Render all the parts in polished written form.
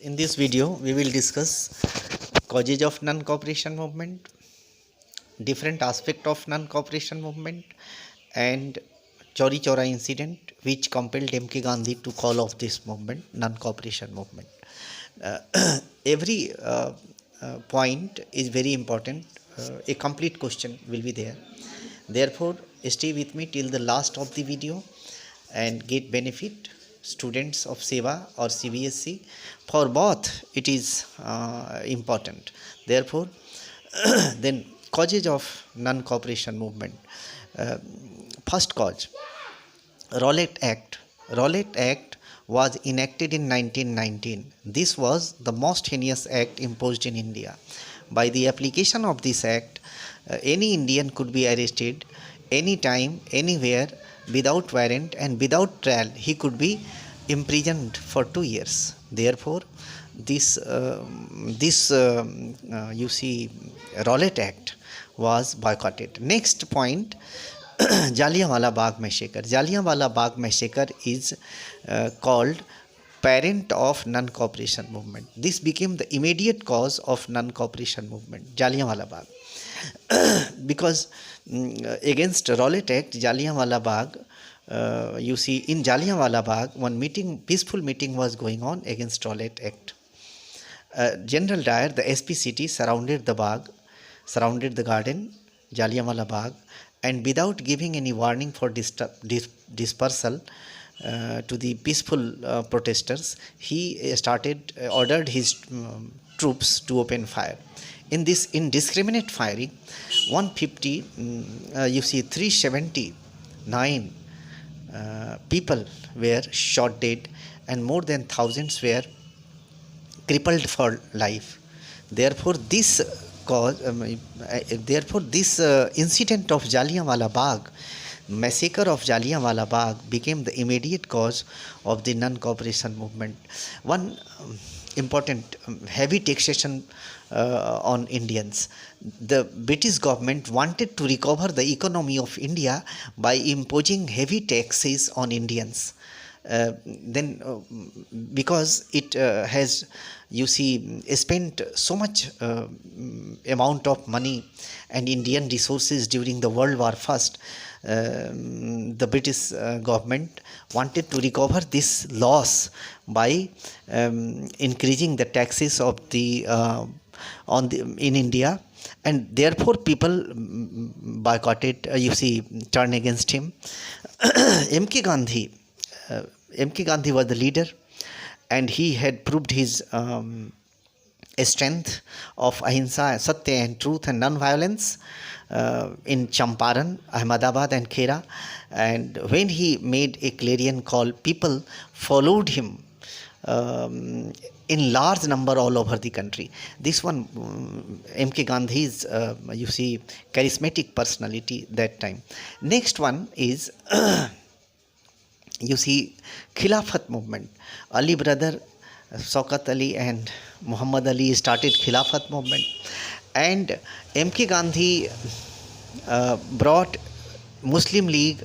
In this video, we will discuss causes of non-cooperation movement, different aspect of non-cooperation movement, and Chori Chora incident, which compelled M.K. Gandhi to call off this movement, non-cooperation movement. Uh, every point is very important. A complete question will be there. Therefore, stay with me till the last of the video and get benefit. Students of Seva or CBSC, for both it is important. Therefore, then causes of non-cooperation movement. Uh, First cause, Rowlatt Act. Rowlatt Act was enacted in 1919. This was the most heinous act imposed in India. By the application of this act, any Indian could be arrested anytime, anywhere, without warrant and without trial. He could be imprisoned for 2 years. Therefore, this Rowlatt Act was boycotted. Next point, Jallianwala Bagh massacre. Jallianwala Bagh massacre is called parent of non-cooperation movement. This became the immediate cause of non-cooperation movement, Jallianwala Bagh. Because against Rowlatt Act, Jallianwala Bagh, in Jallianwala Bagh, one meeting, peaceful meeting was going on against Rowlatt Act. General Dyer, the SPCT, surrounded the Bagh, surrounded the garden, Jallianwala Bagh, and without giving any warning for dispersal to the peaceful protesters, he ordered his troops to open fire. In this indiscriminate firing, 379 people were shot dead and more than thousands were crippled for life. Therefore, this incident of Jallianwala Bagh, massacre of Jallianwala Bagh, became the immediate cause of the non-cooperation movement. One important heavy taxation on Indians. The British government wanted to recover the economy of India by imposing heavy taxes on Indians. Because it has spent so much amount of money and Indian resources during the World War First, the British government wanted to recover this loss by increasing the taxes of the in India, and therefore people boycotted, turned against him. M.K. Gandhi was the leader, and he had proved his strength of ahimsa, satya and truth and non-violence in Champaran, Ahmedabad and Khera. And when he made a clarion call, people followed him in large number all over the country. This one, M.K. Gandhi's, charismatic personality that time. Next one is Khilafat movement. Ali brother Shaukat Ali and Muhammad Ali started Khilafat movement, and M.K. Gandhi brought Muslim League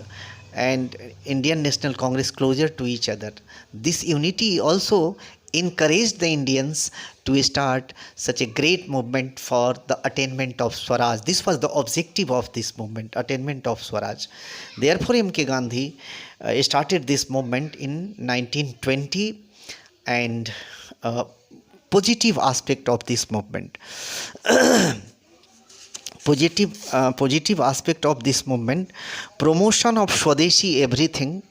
and Indian National Congress closer to each other. This unity also encouraged the Indians to start such a great movement for the attainment of Swaraj. This was the objective of this movement, attainment of Swaraj. Therefore, M.K. Gandhi started this movement in 1920, and positive aspect of this movement. Positive aspect of this movement, promotion of Swadeshi everything.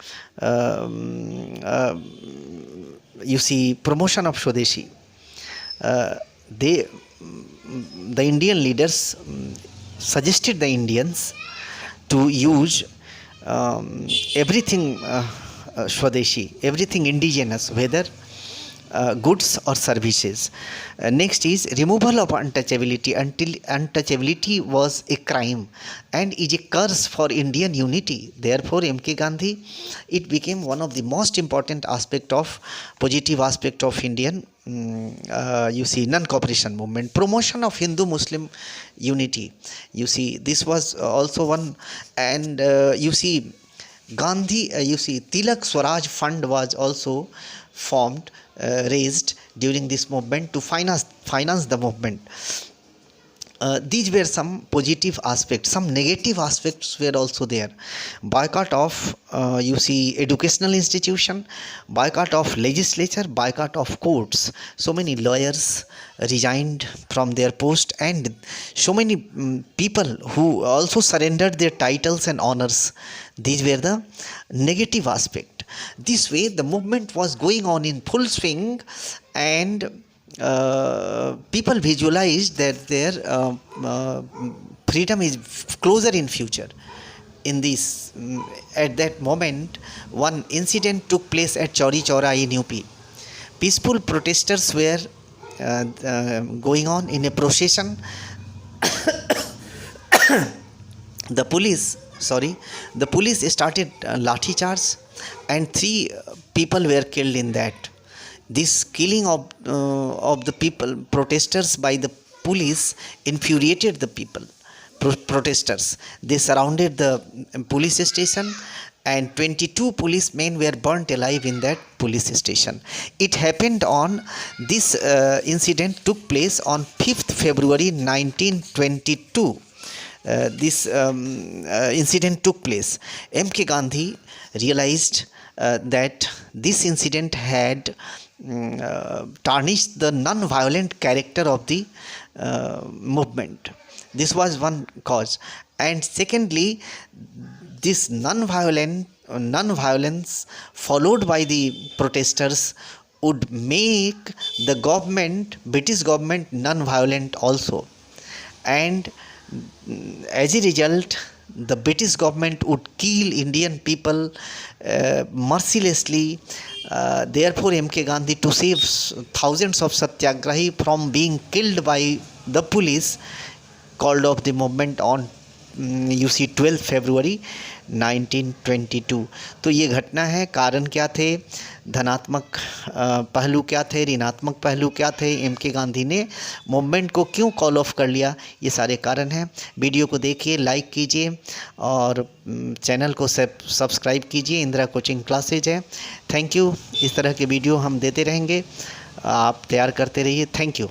Promotion of Swadeshi. The Indian leaders suggested the Indians to use everything Swadeshi, everything indigenous, whether goods or services. Next is removal of untouchability. Until untouchability was a crime and is a curse for Indian unity. Therefore, M.K. Gandhi, it became one of the most important aspect of positive aspect of Indian non-cooperation movement. Promotion of Hindu-Muslim unity. This was also one, and Gandhi, Tilak Swaraj Fund was also formed, raised, during this movement to finance the movement. These were some positive aspects. Some negative aspects were also there. Boycott of educational institution, boycott of legislature, boycott of courts. So many lawyers resigned from their post, and so many people who also surrendered their titles and honors. These were the negative aspect. This way the movement was going on in full swing, and people visualized that their freedom is closer in future. In this, at that moment, one incident took place at Chauri Chaura in UP. Peaceful protesters were going on in a procession. The police started lathi charge, and 3 people were killed in that. This killing of the people, protesters, by the police infuriated the people, protesters. They surrounded the police station, and 22 policemen were burnt alive in that police station. It happened on this incident took place on 5th February 1922. This incident took place. M.K. Gandhi realized that this incident had tarnished the non-violent character of the movement. This was one cause. And secondly, this non-violence followed by the protesters would make the government, British government, non-violent also. And as a result, the British government would kill Indian people mercilessly. Therefore, M.K. Gandhi, to save thousands of satyagrahi from being killed by the police, called off the movement on 12 फरवरी 1922. तो ये घटना है. कारण क्या थे, धनात्मक पहलू क्या थे, ऋणात्मक पहलू क्या थे, M.K. गांधी ने मूवमेंट को क्यों कॉल ऑफ कर लिया, ये सारे कारण हैं. वीडियो को देखिए, लाइक कीजिए और चैनल को सब्सक्राइब कीजिए. इंदिरा कोचिंग क्लासेज है. Thank you. इस तरह के वीडियो हम देते रहेंगे, आप तैयार करते रहिए. Thank you.